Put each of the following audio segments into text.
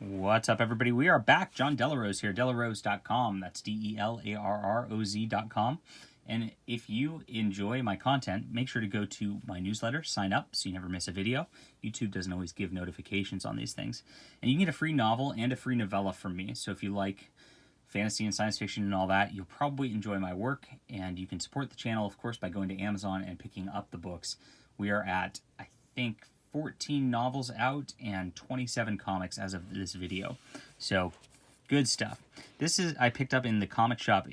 What's up, everybody? We are back. John Delarose here, delarose.com. That's DELARROZ.com. And if you enjoy my content, make sure to go to my newsletter, sign up so you never miss a video. YouTube doesn't always give notifications on these things. And you can get a free novel and a free novella from me. So if you like fantasy and science fiction and all that, you'll probably enjoy my work. And you can support the channel, of course, by going to Amazon and picking up the books. We are at, I think, 14 novels out and 27 comics as of this video. So, good stuff. This is, I picked up in the comic shop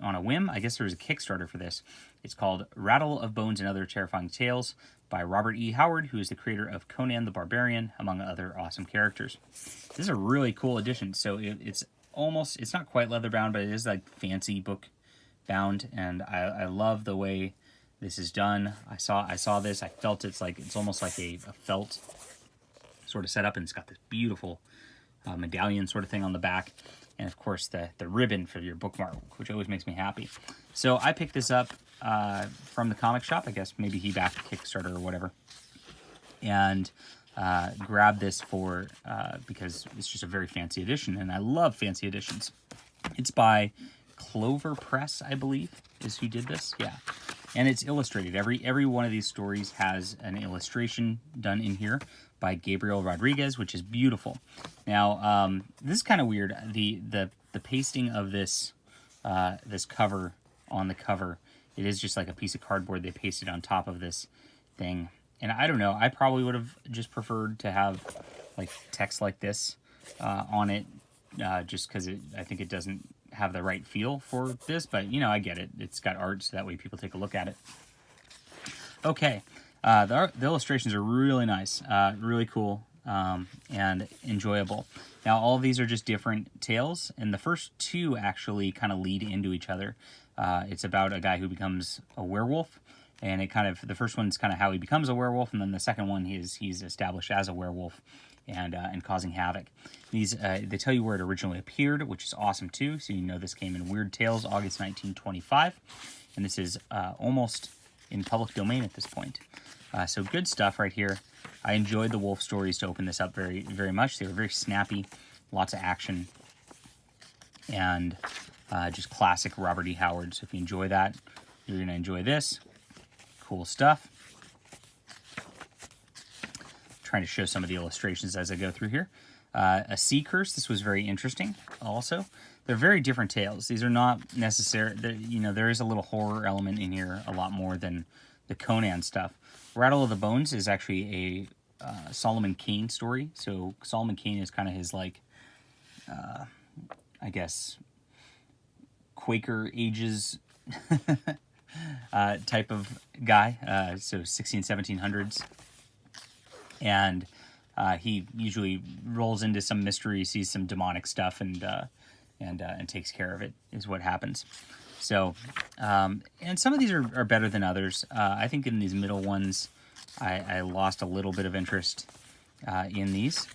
on a whim. I guess there was a Kickstarter for this. It's called Rattle of Bones and Other Terrifying Tales by Robert E. Howard, who is the creator of Conan the Barbarian, among other awesome characters. This is a really cool edition. So it's not quite leather bound, but it is like fancy book bound, and I love the way this is done. I saw this. I felt it's almost like a felt sort of setup, and it's got this beautiful medallion sort of thing on the back, and of course the ribbon for your bookmark, which always makes me happy. So I picked this up from the comic shop. I guess maybe he backed Kickstarter or whatever, and grabbed this for because it's just a very fancy edition, and I love fancy editions. It's by Clover Press, I believe, is who did this. Yeah. And it's illustrated. Every one of these stories has an illustration done in here by Gabriel Rodriguez, which is beautiful. Now, this is kind of weird. The pasting of this this cover on the cover, it is just like a piece of cardboard they pasted on top of this thing. And I don't know. I probably would have just preferred to have like text like this on it, just because I think it doesn't have the right feel for this, but you know, I get it. It's got art, so that way people take a look at it. Okay, the illustrations are really nice, really cool, and enjoyable. Now, all of these are just different tales, and the first two actually kind of lead into each other. It's about a guy who becomes a werewolf, and the first one's kind of how he becomes a werewolf, and then the second one he's established as a werewolf and causing havoc. These they tell you where it originally appeared, which is awesome too. So you know this came in Weird Tales, August 1925, and this is almost in public domain at this point. So good stuff right here. I enjoyed the wolf stories to open this up very, very much. They were very snappy, lots of action, and just classic Robert E. Howard. So if you enjoy that, you're going to enjoy this. Cool stuff. Trying to show some of the illustrations as I go through here. A Sea Curse. This was very interesting also. They're very different tales. These are not necessary. You know, there is a little horror element in here a lot more than the Conan stuff. Rattle of the Bones is actually a Solomon Kane story. So Solomon Kane is kind of his, like, I guess, Quaker Ages type of guy. So 1700s. And he usually rolls into some mystery, sees some demonic stuff, and takes care of it, is what happens. So, and some of these are better than others. I think in these middle ones, I lost a little bit of interest in these.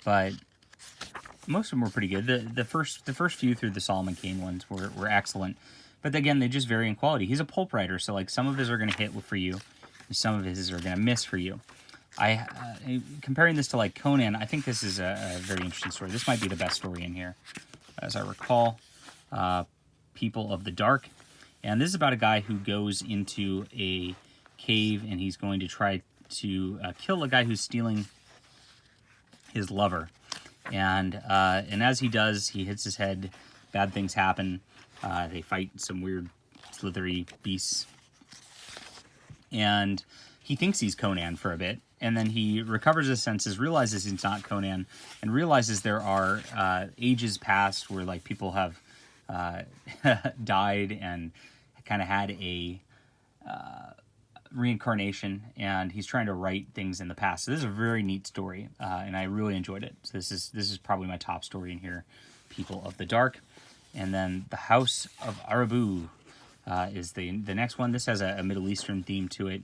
But most of them were pretty good. The first few through the Solomon Kane ones were excellent. But again, they just vary in quality. He's a pulp writer, so like some of his are going to hit for you, and some of his are going to miss for you. Comparing this to like Conan, I think this is a very interesting story. This might be the best story in here, as I recall. People of the Dark, and this is about a guy who goes into a cave and he's going to try to kill a guy who's stealing his lover, and as he does, he hits his head. Bad things happen. They fight some weird slithery beasts. And he thinks he's Conan for a bit. And then he recovers his senses, realizes he's not Conan, and realizes there are ages past where like people have died and kind of had a reincarnation. And he's trying to right things in the past. So this is a very neat story, and I really enjoyed it. So this is probably my top story in here, People of the Dark. And then The House of Arabu is the next one. This has a Middle Eastern theme to it.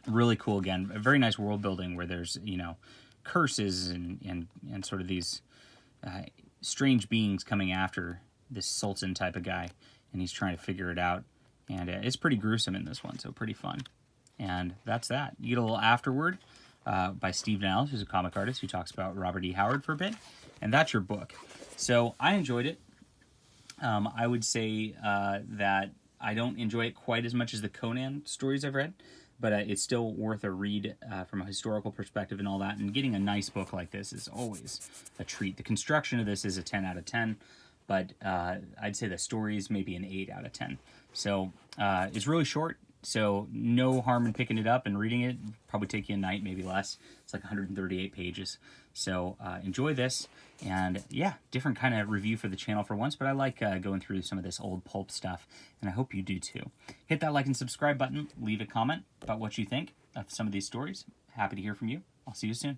Really cool again. A very nice world building where there's, you know, curses and sort of these strange beings coming after this sultan type of guy. And he's trying to figure it out. And it's pretty gruesome in this one, so pretty fun. And that's that. You get a little afterword. by Steve Niles, who's a comic artist who talks about Robert E. Howard for a bit. And that's your book. So I enjoyed it. I would say that I don't enjoy it quite as much as the Conan stories I've read, but it's still worth a read from a historical perspective and all that. And getting a nice book like this is always a treat. The construction of this is a 10 out of 10, but I'd say the stories maybe an 8 out of 10. So it's really short, so no harm in picking it up and reading it. Probably take you a night, maybe less. It's like 138 pages. So enjoy this. And yeah, different kind of review for the channel for once, but I like going through some of this old pulp stuff, and I hope you do too. Hit that like and subscribe button. Leave a comment about what you think of some of these stories. Happy to hear from you. I'll see you soon.